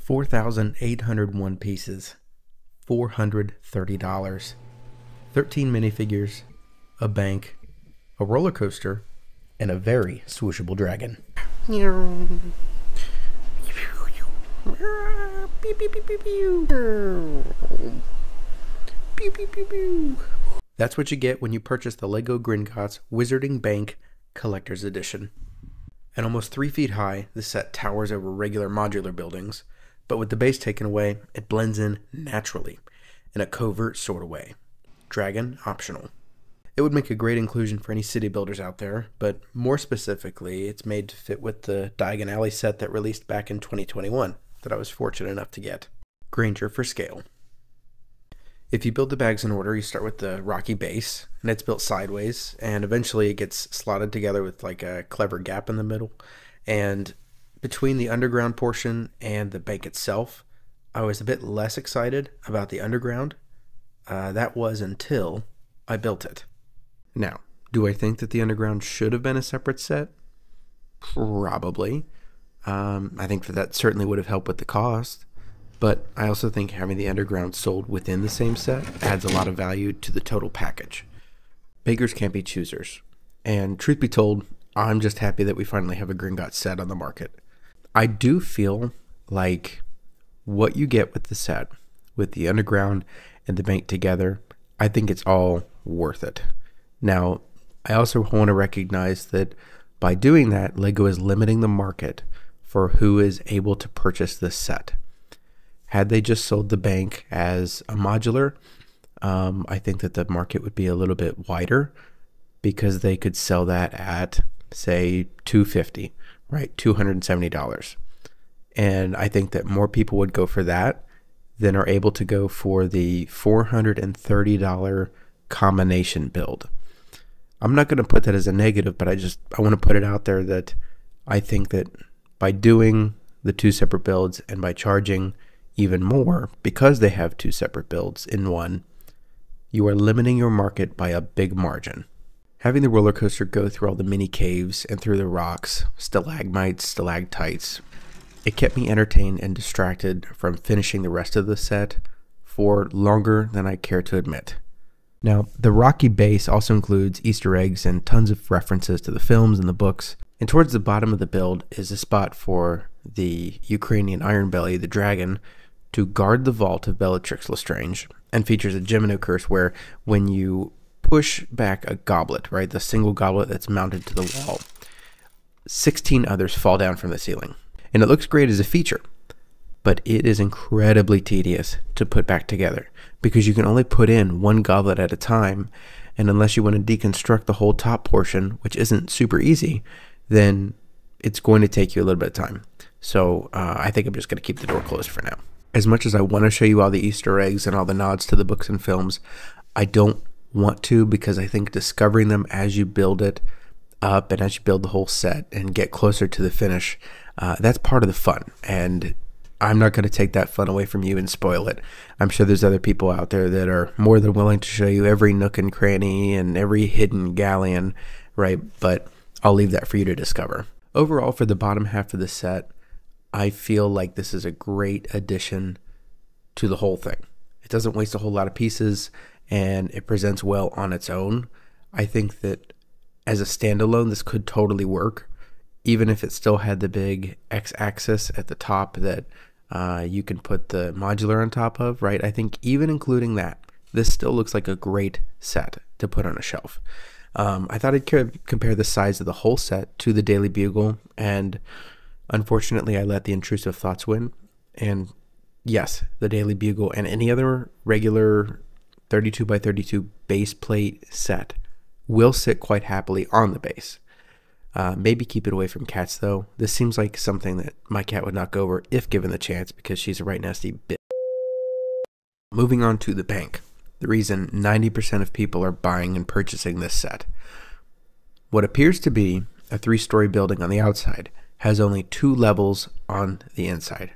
$4,801 pieces, $430, 13 minifigures, a bank, a roller coaster, and a very swooshable dragon. That's what you get when you purchase the LEGO Gringotts Wizarding Bank Collector's Edition. At almost 3 feet high, this set towers over regular modular buildings, but with the base taken away, it blends in naturally, in a covert sort of way. Dragon optional. It would make a great inclusion for any city builders out there, but more specifically, it's made to fit with the Diagon Alley set that released back in 2021 that I was fortunate enough to get. Granger for scale. If you build the bags in order, you start with the rocky base, and it's built sideways, and eventually it gets slotted together with like a clever gap in the middle, and between the underground portion and the bank itself, I was a bit less excited about the underground. That was until I built it. Now, do I think that the underground should have been a separate set? Probably. I think that certainly would have helped with the cost, but I also think having the underground sold within the same set adds a lot of value to the total package. Beggars can't be choosers, and truth be told, I'm just happy that we finally have a Gringotts set on the market. I do feel like what you get with the set, with the underground and the bank together, I think it's all worth it. Now, I also want to recognize that by doing that, LEGO is limiting the market for who is able to purchase this set. Had they just sold the bank as a modular, I think that the market would be a little bit wider because they could sell that at, say, $250, right? $270. And I think that more people would go for that than are able to go for the $430 combination build. I'm not going to put that as a negative, but I want to put it out there that I think that by doing the 2 separate builds and by charging even more because they have 2 separate builds in one, you are limiting your market by a big margin. Having the roller coaster go through all the mini caves and through the rocks, stalagmites, stalactites, it kept me entertained and distracted from finishing the rest of the set for longer than I care to admit. Now, the rocky base also includes Easter eggs and tons of references to the films and the books, and towards the bottom of the build is a spot for the Ukrainian Iron Belly, the dragon, to guard the vault of Bellatrix Lestrange, and features a Gemino curse where when you push back a goblet, right, the single goblet that's mounted to the wall, 16 others fall down from the ceiling. And it looks great as a feature, but it is incredibly tedious to put back together because you can only put in one goblet at a time, and unless you want to deconstruct the whole top portion, which isn't super easy, then it's going to take you a little bit of time. So I think I'm just going to keep the door closed for now. As much as I want to show you all the Easter eggs and all the nods to the books and films, I don't want to, because I think discovering them as you build it up and as you build the whole set and get closer to the finish, that's part of the fun, and I'm not going to take that fun away from you and spoil it. I'm sure there's other people out there that are more than willing to show you every nook and cranny and every hidden galleon, right? But I'll leave that for you to discover. Overall, for the bottom half of the set, I feel like this is a great addition to the whole thing. It doesn't waste a whole lot of pieces, and it presents well on its own. I think that as a standalone, this could totally work, even if it still had the big X-axis at the top that you can put the modular on top of, right? I think even including that, this still looks like a great set to put on a shelf. I thought I'd compare the size of the whole set to the Daily Bugle, and unfortunately I let the intrusive thoughts win. And yes, the Daily Bugle and any other regular 32 by 32 base plate set will sit quite happily on the base. Maybe keep it away from cats though. This seems like something that my cat would knock over if given the chance, because she's a right nasty bitch. moving on to the bank. The reason 90% of people are buying and purchasing this set. What appears to be a 3-story building on the outside has only 2 levels on the inside.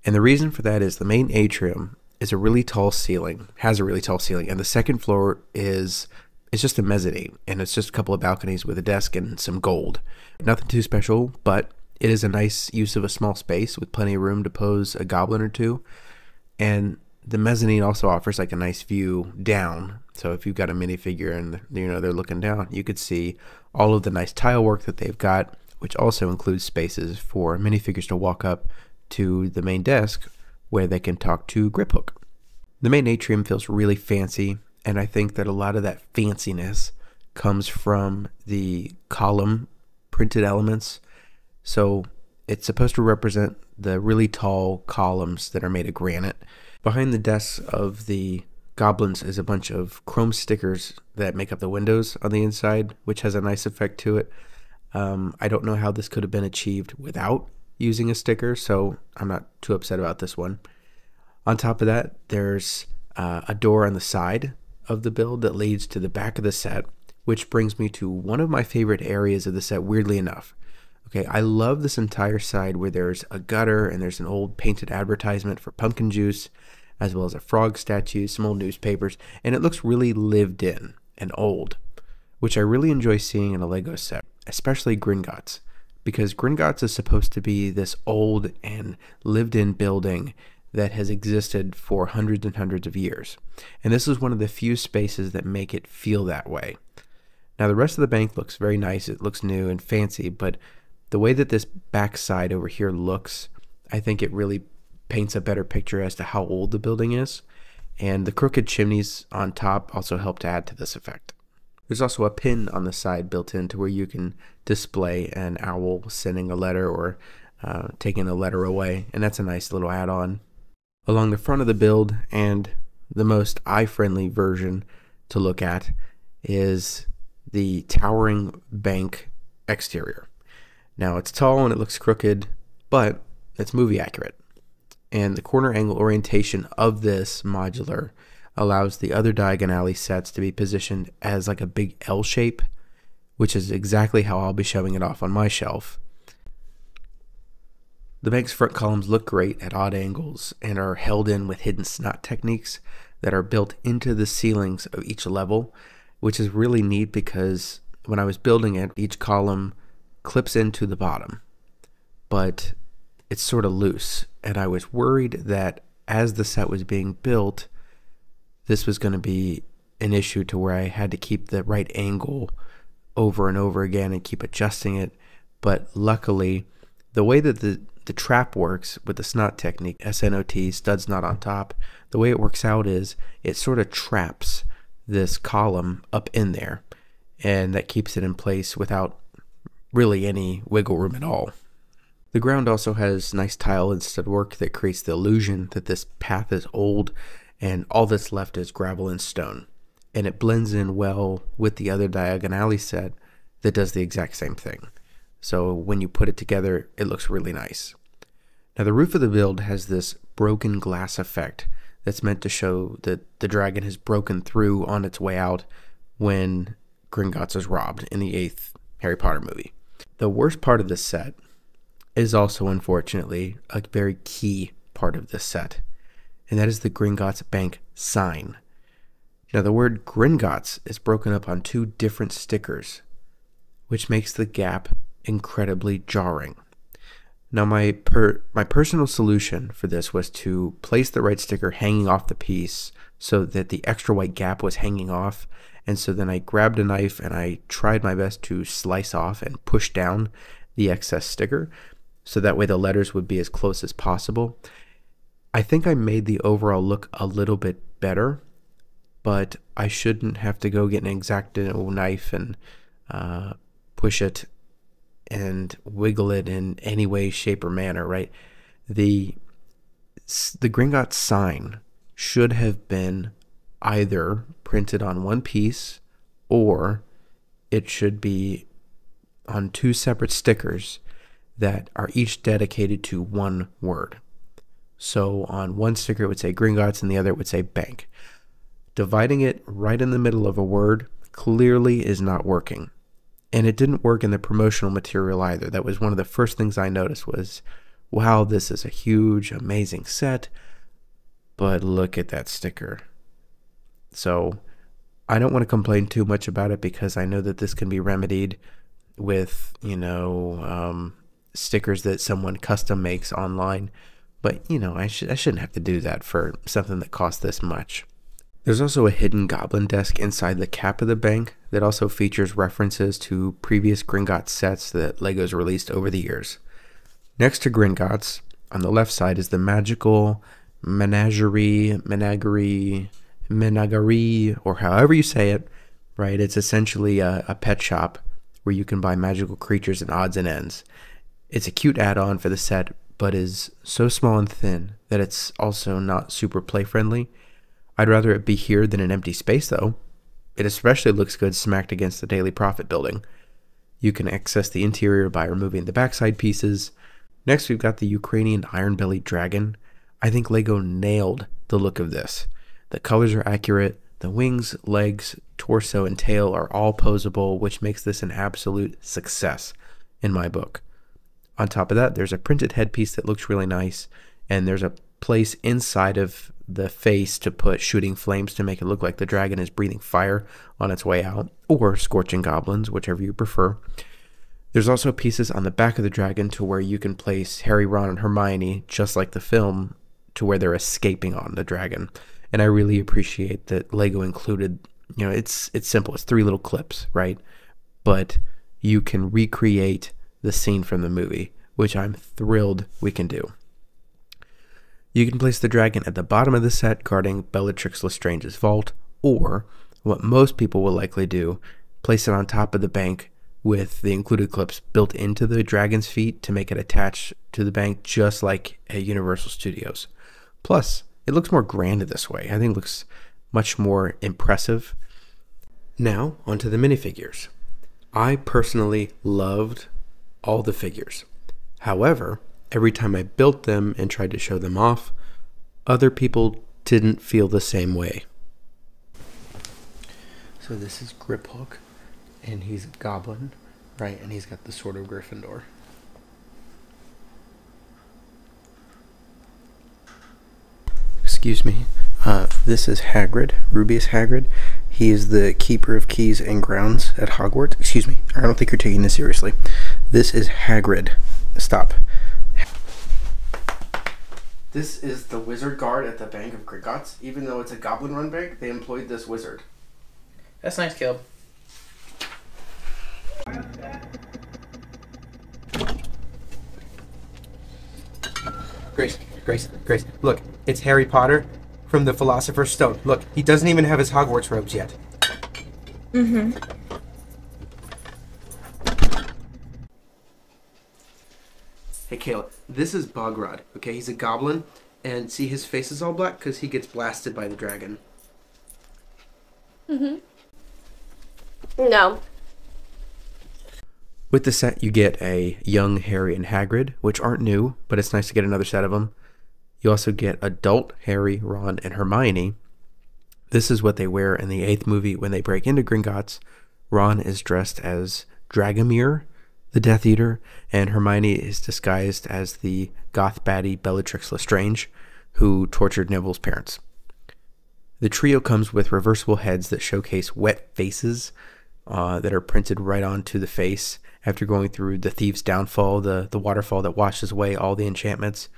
And the reason for that is the main atrium is a really tall ceiling, has a really tall ceiling, and the second floor is just a mezzanine, and it's just a couple of balconies with a desk and some gold. Nothing too special, but it is a nice use of a small space with plenty of room to pose a goblin or two. And the mezzanine also offers like a nice view down. So if you've got a minifigure and they're looking down, you could see all of the nice tile work that they've got, which also includes spaces for minifigures to walk up to the main desk where they can talk to Griphook. The main atrium feels really fancy, and I think that a lot of that fanciness comes from the column printed elements. So it's supposed to represent the really tall columns that are made of granite. Behind the desks of the goblins is a bunch of chrome stickers that make up the windows on the inside, which has a nice effect to it. I don't know how this could have been achieved without using a sticker, so I'm not too upset about this one. On top of that, there's a door on the side of the build that leads to the back of the set, which brings me to one of my favorite areas of the set, weirdly enough. Okay, I love this entire side where there's a gutter and there's an old painted advertisement for pumpkin juice, as well as a frog statue, some old newspapers, and it looks really lived in and old, which I really enjoy seeing in a Lego set, especially Gringotts, because Gringotts is supposed to be this old and lived in building that has existed for hundreds and hundreds of years. And this is one of the few spaces that make it feel that way. Now the rest of the bank looks very nice, it looks new and fancy, but the way that this back side over here looks, I think it really paints a better picture as to how old the building is. And the crooked chimneys on top also help to add to this effect. There's also a pin on the side built in to where you can display an owl sending a letter or taking a letter away, and that's a nice little add-on. Along the front of the build, and the most eye-friendly version to look at, is the towering bank exterior. Now it's tall and it looks crooked, but it's movie accurate. And the corner angle orientation of this modular allows the other Diagon Alley sets to be positioned as like a big L shape, which is exactly how I'll be showing it off on my shelf. The bank's front columns look great at odd angles and are held in with hidden snot techniques that are built into the ceilings of each level, which is really neat because when I was building it, each column clips into the bottom, but it's sort of loose, and I was worried that as the set was being built, this was going to be an issue to where I had to keep the right angle over and over again and keep adjusting it. But luckily, the way that the trap works with the snot technique, SNOT, studs not on top, the way it works out is it sort of traps this column up in there, and that keeps it in place without really any wiggle room at all. The ground also has nice tile and stud work that creates the illusion that this path is old and all that's left is gravel and stone. And it blends in well with the other Diagon Alley set that does the exact same thing. So when you put it together, it looks really nice. Now the roof of the build has this broken glass effect that's meant to show that the dragon has broken through on its way out when Gringotts is robbed in the 8th Harry Potter movie. The worst part of this set is also, unfortunately, a very key part of this set, and that is the Gringotts Bank sign. Now the word Gringotts is broken up on 2 different stickers, which makes the gap incredibly jarring. Now my personal solution for this was to place the right sticker hanging off the piece so that the extra white gap was hanging off, and so then I grabbed a knife and I tried my best to slice off and push down the excess sticker so that way the letters would be as close as possible. I think I made the overall look a little bit better, but I shouldn't have to go get an X-Acto knife and push it and wiggle it in any way, shape, or manner, right? The Gringotts sign should have been either printed on one piece or it should be on 2 separate stickers that are each dedicated to one word. So on one sticker it would say Gringotts and the other it would say bank. Dividing it right in the middle of a word clearly is not working. And it didn't work in the promotional material either. That was one of the first things I noticed was, wow, this is a huge, amazing set, but look at that sticker. So I don't want to complain too much about it because I know that this can be remedied with, stickers that someone custom makes online. But, I shouldn't have to do that for something that costs this much. There's also a hidden goblin desk inside the cap of the bank that also features references to previous Gringotts sets that LEGO's released over the years. Next to Gringotts, on the left side is the magical menagerie, or however you say it, right? It's essentially a pet shop where you can buy magical creatures and odds and ends. It's a cute add-on for the set, but is so small and thin that it's also not super play-friendly. I'd rather it be here than an empty space, though. It especially looks good smacked against the Daily Profit building. You can access the interior by removing the backside pieces. Next, we've got the Ukrainian iron-bellied dragon. I think LEGO nailed the look of this. The colors are accurate. The wings, legs, torso, and tail are all posable, which makes this an absolute success in my book. On top of that, there's a printed headpiece that looks really nice, and there's a place inside of the face to put shooting flames to make it look like the dragon is breathing fire on its way out, or scorching goblins, whichever you prefer. There's also pieces on the back of the dragon to where you can place Harry, Ron, and Hermione, just like the film, to where they're escaping on the dragon. And I really appreciate that LEGO included, it's simple. It's 3 little clips, right? But you can recreate the scene from the movie, which I'm thrilled we can do. You can place the dragon at the bottom of the set guarding Bellatrix Lestrange's vault, or what most people will likely do, place it on top of the bank with the included clips built into the dragon's feet to make it attach to the bank just like at Universal Studios. Plus, it looks more grand this way. I think it looks much more impressive. Now, onto the minifigures. I personally loved all the figures. However, every time I built them and tried to show them off, other people didn't feel the same way. So this is Griphook, and he's a goblin, right? And he's got the sword of Gryffindor. Excuse me. This is Hagrid, Rubius Hagrid. He is the keeper of keys and grounds at Hogwarts. Excuse me, I don't think you're taking this seriously. This is Hagrid. Stop. This is the wizard guard at the Bank of Gringotts. Even though it's a goblin-run bank, they employed this wizard. That's nice, Caleb. Grace, look, it's Harry Potter from the Philosopher's Stone. Look, he doesn't even have his Hogwarts robes yet. Mm-hmm. Hey, Cayla, this is Bogrod, okay? He's a goblin, and see his face is all black because he gets blasted by the dragon. Mm-hmm. No. With the set, you get a young Harry and Hagrid, which aren't new, but it's nice to get another set of them. You also get adult Harry, Ron, and Hermione. This is what they wear in the 8th movie when they break into Gringotts. Ron is dressed as Dragomir, the Death Eater, and Hermione is disguised as the goth baddie Bellatrix Lestrange, who tortured Neville's parents. The trio comes with reversible heads that showcase wet faces that are printed right onto the face after going through the Thieves' Downfall, the waterfall that washes away all the enchantments.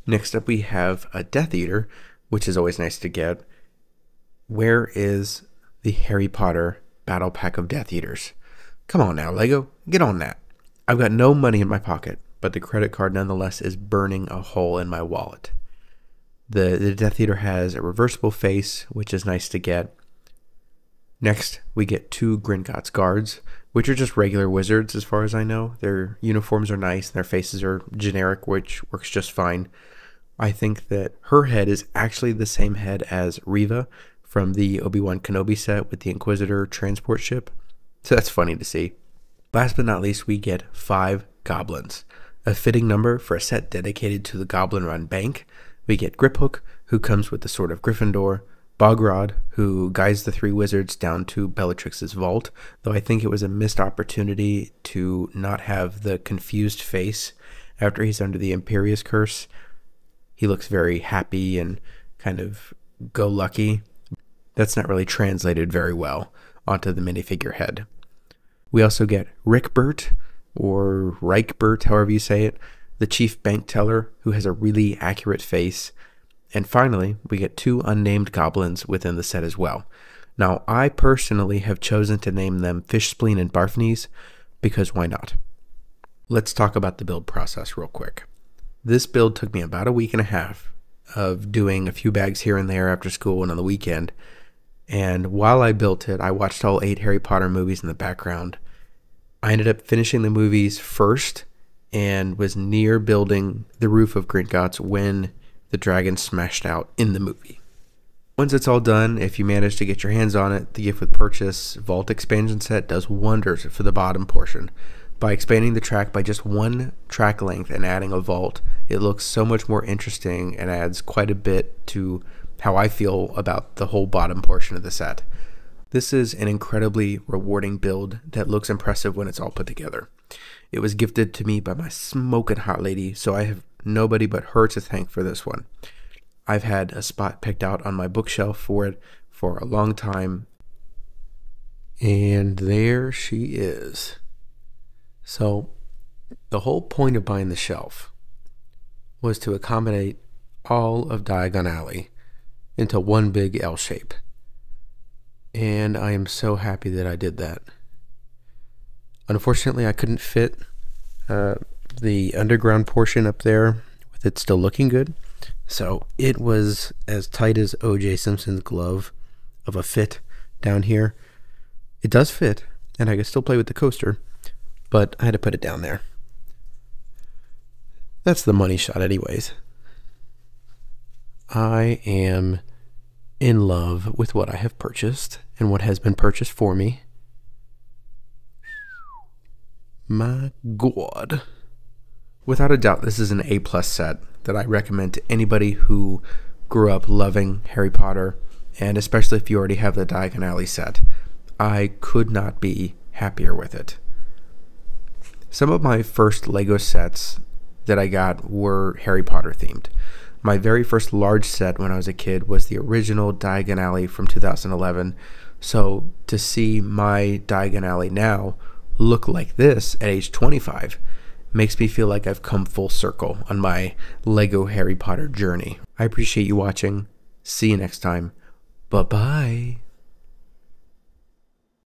Next up we have a Death Eater, which is always nice to get. Where is the Harry Potter Battle Pack of Death Eaters? Come on now, LEGO, get on that. I've got no money in my pocket, but the credit card nonetheless is burning a hole in my wallet. The Death Eater has a reversible face, which is nice to get. Next, we get 2 Gringotts guards, which are just regular wizards as far as I know. Their uniforms are nice, and their faces are generic, which works just fine. I think that her head is actually the same head as Reva from the Obi-Wan Kenobi set with the Inquisitor transport ship. So that's funny to see. Last but not least, we get 5 goblins. A fitting number for a set dedicated to the Goblin Run Bank. We get Griphook, who comes with the Sword of Gryffindor, Bogrod, who guides the three wizards down to Bellatrix's vault, though I think it was a missed opportunity to not have the confused face after he's under the Imperious Curse. He looks very happy and kind of go-lucky. That's not really translated very well onto the minifigure head. We also get Rickbert, or Reichbert, however you say it, the chief bank teller, who has a really accurate face. And finally, we get two unnamed goblins within the set as well. Now, I personally have chosen to name them Fishspleen and Barfnees, because why not? Let's talk about the build process real quick. This build took me about a week and a half of doing a few bags here and there after school and on the weekend. And while I built it, I watched all 8 Harry Potter movies in the background. I ended up finishing the movies first and was near building the roof of Gringotts when the dragon smashed out in the movie. Once it's all done, if you manage to get your hands on it, the Gift with Purchase Vault expansion set does wonders for the bottom portion. By expanding the track by just 1 track length and adding a vault, it looks so much more interesting and adds quite a bit to how I feel about the whole bottom portion of the set. This is an incredibly rewarding build that looks impressive when it's all put together. It was gifted to me by my smoking hot lady, so I have nobody but her to thank for this one. I've had a spot picked out on my bookshelf for it for a long time. And there she is. So, the whole point of buying the shelf was to accommodate all of Diagon Alley into one big L shape. And I am so happy that I did that. Unfortunately, I couldn't fit the underground portion up there with it still looking good. So it was as tight as O.J. Simpson's glove of a fit down here. It does fit, and I can still play with the coaster, but I had to put it down there. That's the money shot anyways. I am in love with what I have purchased and what has been purchased for me. My God. Without a doubt, this is an A+ set that I recommend to anybody who grew up loving Harry Potter, and especially if you already have the Diagon Alley set. I could not be happier with it. Some of my first Lego sets that I got were Harry Potter themed. My very first large set when I was a kid was the original Diagon Alley from 2011. So to see my Diagon Alley now look like this at age 25 makes me feel like I've come full circle on my Lego Harry Potter journey. I appreciate you watching. See you next time. Bye-bye.